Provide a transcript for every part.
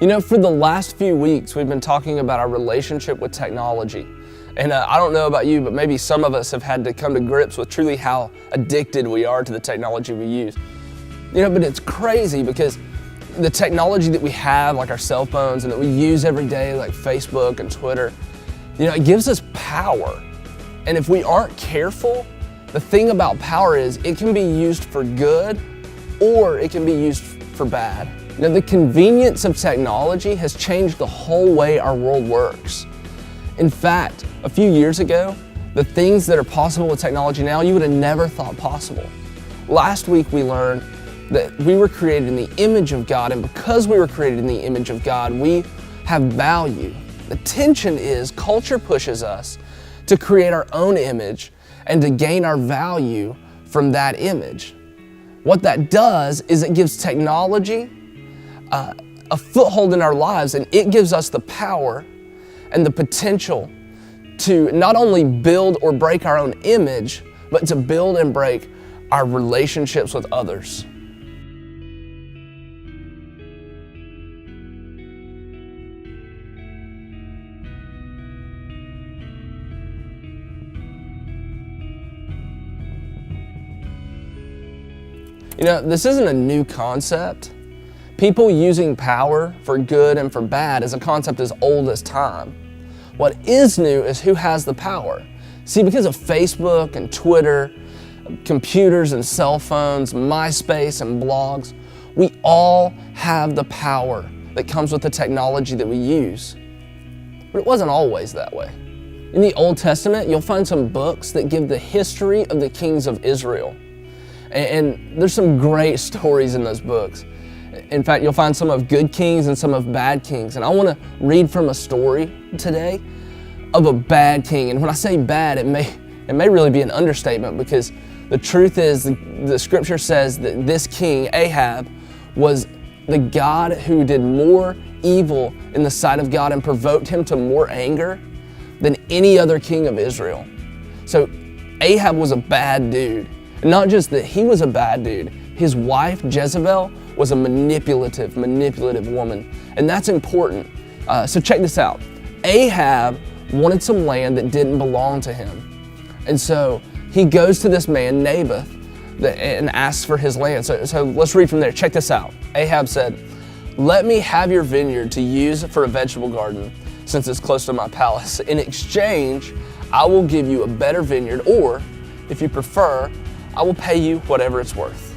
You know, for the last few weeks, we've been talking about our relationship with technology. And I don't know about you, but maybe some of us have had to come to grips with truly how addicted we are to the technology we use. You know, but it's crazy because the technology that we have, like our cell phones, and that we use every day, like Facebook and Twitter, you know, it gives us power. And if we aren't careful, the thing about power is it can be used for good or it can be used for bad. Now, the convenience of technology has changed the whole way our world works. In fact, a few years ago, the things that are possible with technology now, you would have never thought possible. Last week, we learned that we were created in the image of God, and because we were created in the image of God, we have value. The tension is culture pushes us to create our own image and to gain our value from that image. What that does is it gives technology a foothold in our lives, and it gives us the power and the potential to not only build or break our own image, but to build and break our relationships with others. You know, this isn't a new concept. People using power for good and for bad is a concept as old as time. What is new is who has the power. See, because of Facebook and Twitter, computers and cell phones, MySpace and blogs, we all have the power that comes with the technology that we use. But it wasn't always that way. In the Old Testament, you'll find some books that give the history of the kings of Israel. And there's some great stories in those books. In fact, you'll find some of good kings and some of bad kings. And I want to read from a story today of a bad king. And when I say bad, it may really be an understatement, because the truth is the scripture says that this king, Ahab, was the God who did more evil in the sight of God and provoked him to more anger than any other king of Israel. So Ahab was a bad dude. And not just that he was a bad dude, his wife, Jezebel, was a manipulative woman. And that's important. So check this out. Ahab wanted some land that didn't belong to him. And so he goes to this man, Naboth, and asks for his land. So let's read from there. Check this out. Ahab said, "Let me have your vineyard to use for a vegetable garden, since it's close to my palace. In exchange, I will give you a better vineyard, or if you prefer, I will pay you whatever it's worth."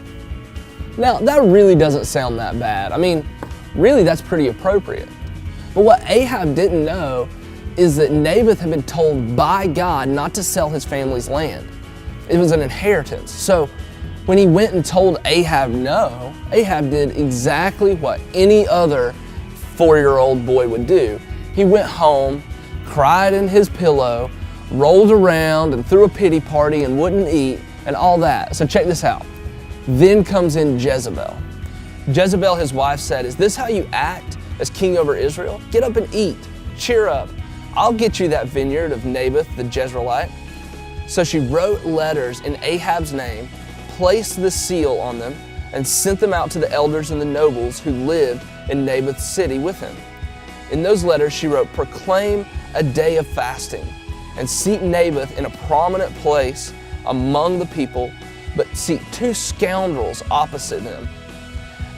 Now, that really doesn't sound that bad. I mean, really, that's pretty appropriate. But what Ahab didn't know is that Naboth had been told by God not to sell his family's land. It was an inheritance. So when he went and told Ahab no, Ahab did exactly what any other 4-year-old boy would do. He went home, cried in his pillow, rolled around and threw a pity party and wouldn't eat, and all that. So check this out. Then comes in Jezebel. Jezebel, his wife, said, "Is this how you act as king over Israel? Get up and eat. Cheer up. I'll get you that vineyard of Naboth the Jezreelite." So she wrote letters in Ahab's name, placed the seal on them, and sent them out to the elders and the nobles who lived in Naboth's city with him. In those letters she wrote, "Proclaim a day of fasting, and seat Naboth in a prominent place among the people, but seat 2 scoundrels opposite him,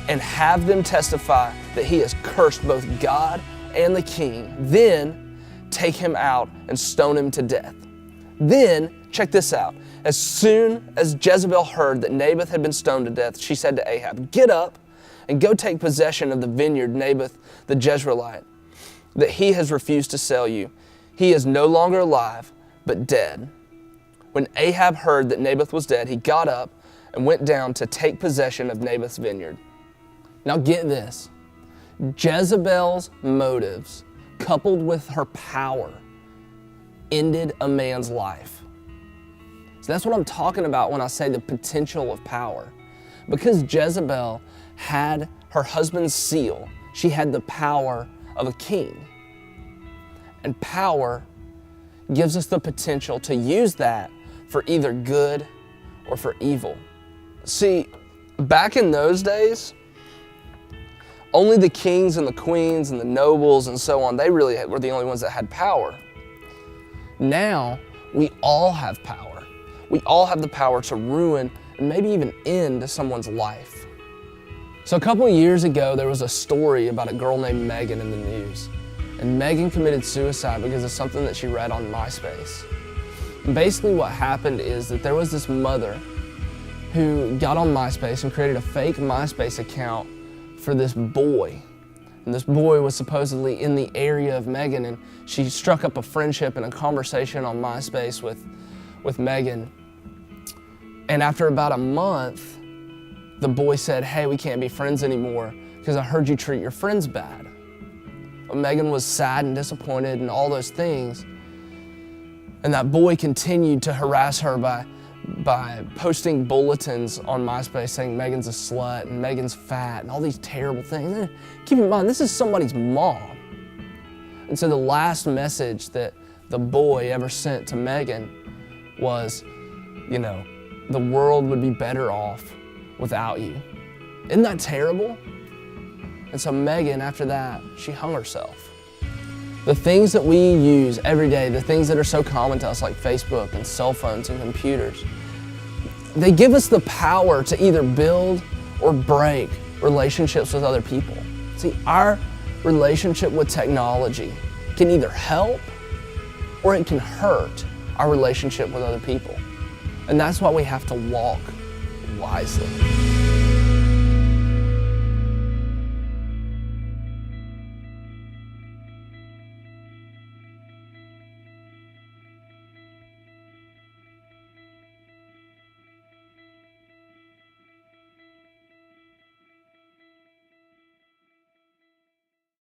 and have them testify that he has cursed both God and the king. Then take him out and stone him to death." Then, check this out, as soon as Jezebel heard that Naboth had been stoned to death, she said to Ahab, "Get up and go take possession of the vineyard Naboth the Jezreelite, that he has refused to sell you. He is no longer alive, but dead." When Ahab heard that Naboth was dead, he got up and went down to take possession of Naboth's vineyard. Now get this. Jezebel's motives, coupled with her power, ended a man's life. So that's what I'm talking about when I say the potential of power. Because Jezebel had her husband's seal, she had the power of a king. And power gives us the potential to use that for either good or for evil. See, back in those days, Only the kings and the queens and the nobles and so on, they really were the only ones that had power. Now, we all have power. We all have the power to ruin and maybe even end someone's life. So a couple of years ago, there was a story about a girl named Megan in the news. And Megan committed suicide because of something that she read on MySpace. And basically what happened is that there was this mother who got on MySpace and created a fake MySpace account for this boy. And this boy was supposedly in the area of Megan, and she struck up a friendship and a conversation on MySpace with Megan. And after about a month, the boy said, "Hey, we can't be friends anymore because I heard you treat your friends bad." But Megan was sad and disappointed and all those things. And that boy continued to harass her by posting bulletins on MySpace saying Megan's a slut and Megan's fat and all these terrible things. And keep in mind, this is somebody's mom. And so the last message that the boy ever sent to Megan was, the world would be better off without you. Isn't that terrible? And so Megan, after that, she hung herself. The things that we use every day, the things that are so common to us like Facebook and cell phones and computers, they give us the power to either build or break relationships with other people. See, our relationship with technology can either help or it can hurt our relationship with other people. And that's why we have to walk wisely.